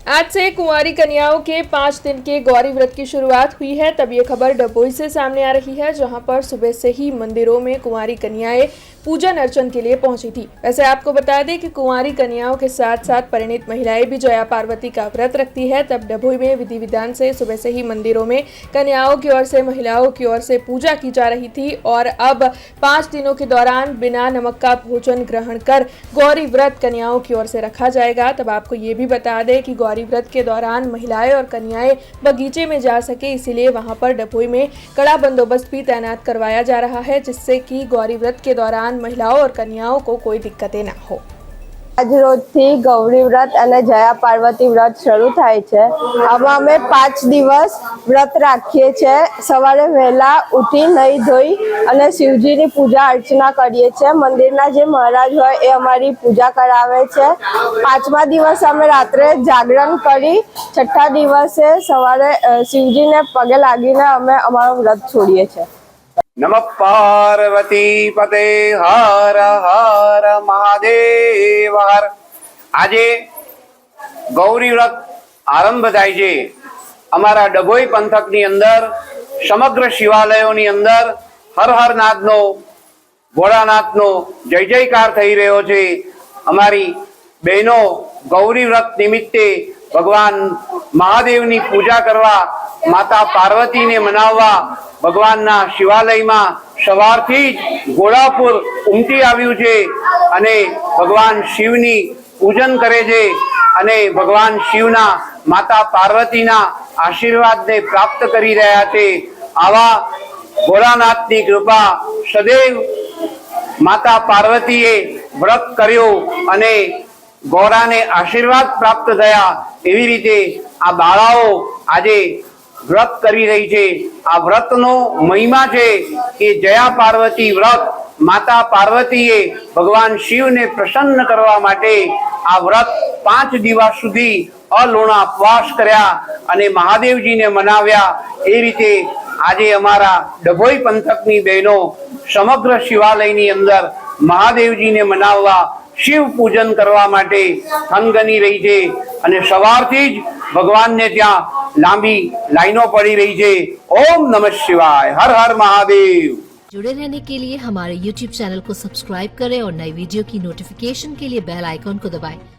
आज से कुंवारी कन्याओं के 5 दिन के गौरी व्रत की शुरुआत हुई है। तब ये खबर डभोई से सामने आ रही है, जहां पर सुबह से ही मंदिरों में कुंवारी कन्याएं पूजन अर्चन के लिए पहुंची थी। वैसे आपको बता दें कि कुंवारी कन्याओं के साथ साथ परिणीत महिलाएं भी जया पार्वती का व्रत रखती है। तब डभोई में विधि विधान से सुबह से ही मंदिरों में कन्याओं की ओर से, महिलाओं की ओर से पूजा की जा रही थी और अब 5 दिनों के दौरान बिना नमक का भोजन ग्रहण कर गौरी व्रत कन्याओं की ओर से रखा जाएगा। तब आपको ये भी बता दें कि गौरी व्रत के दौरान महिलाएं और कन्याएं बगीचे में जा सके, इसीलिए वहां पर डभोई में कड़ा बंदोबस्त भी तैनात करवाया जा रहा है, जिससे कि गौरी व्रत के दौरान महिलाओं और कन्याओं को कोई दिक्कतें ना हो। आज रोजથી ગૌરી વ્રત અને જયા પાર્વતી વ્રત શરૂ થાય છે। આમાં અમે 5 દિવસ વ્રત રાખીએ છીએ। સવારે વહેલા ઉઠી નહીં ધોઈ અને શિવજીની પૂજા અર્ચના કરીએ છીએ। મંદિરના જે મહારાજ હોય એ અમારી પૂજા કરાવે છે। 5મા દિવસ અમે રાત્રે જાગરણ કરી 6ઠા દિવસે સવારે શિવજીને પગે લાગીને અમે અમારું વ્રત છોડીએ છીએ। नमः पार्वती पते हर हर महादेव हर। आजे गौरी व्रत आरंभ थाय छे। अमारा डभोई पंथकनी अंदर समग्र शिवालयोनी अंदर हर हर नाथनो, भोळानाथनो जय जयकार थई रह्यो छे। अमारी बहनों गौरी व्रत निमित्ते भगवान महादेवनी पूजा करवा, माता पार्वती ने मनाववा भगवानना शिवालयमां सवारथी ज घोड़ापुर उमटी आव्युं छे अने भगवान शिवनी पूजन करे छे अने भगवान शिवना माता पार्वतीना आशीर्वादने प्राप्त करी रह्या छे। आवा भोळानाथनी कृपा सदैव माता पार्वतीए व्रत कर्यो अने गौराने आशीर्वाद प्राप्त थया। एवी रीते आ बाळाओ आजे व्रत करी रही छे। आ व्रतनो महिमा छे कि जया पार्वती व्रत माता पार्वतीए भगवान शिव ने प्रसन्न करवा माटे आ व्रत 5 दिवस सुधी अलोणा उपवास कर्या अने महादेवजी ने मनाव्या। ए रीते आजे अमारा डभोई पंथकनी बहनों समग्र शिवालयनी अंदर महादेवजी ने मनाववा, शिव पूजन करवा माटे थनगनी रही छे अने सवारथी ज भगवान ने त्यां लांबी लाइनों पड़ी रही है। ओम नमः शिवाय, हर हर महादेव। जुड़े रहने के लिए हमारे YouTube चैनल को सब्सक्राइब करें और नई वीडियो की नोटिफिकेशन के लिए बेल आइकॉन को दबाएं।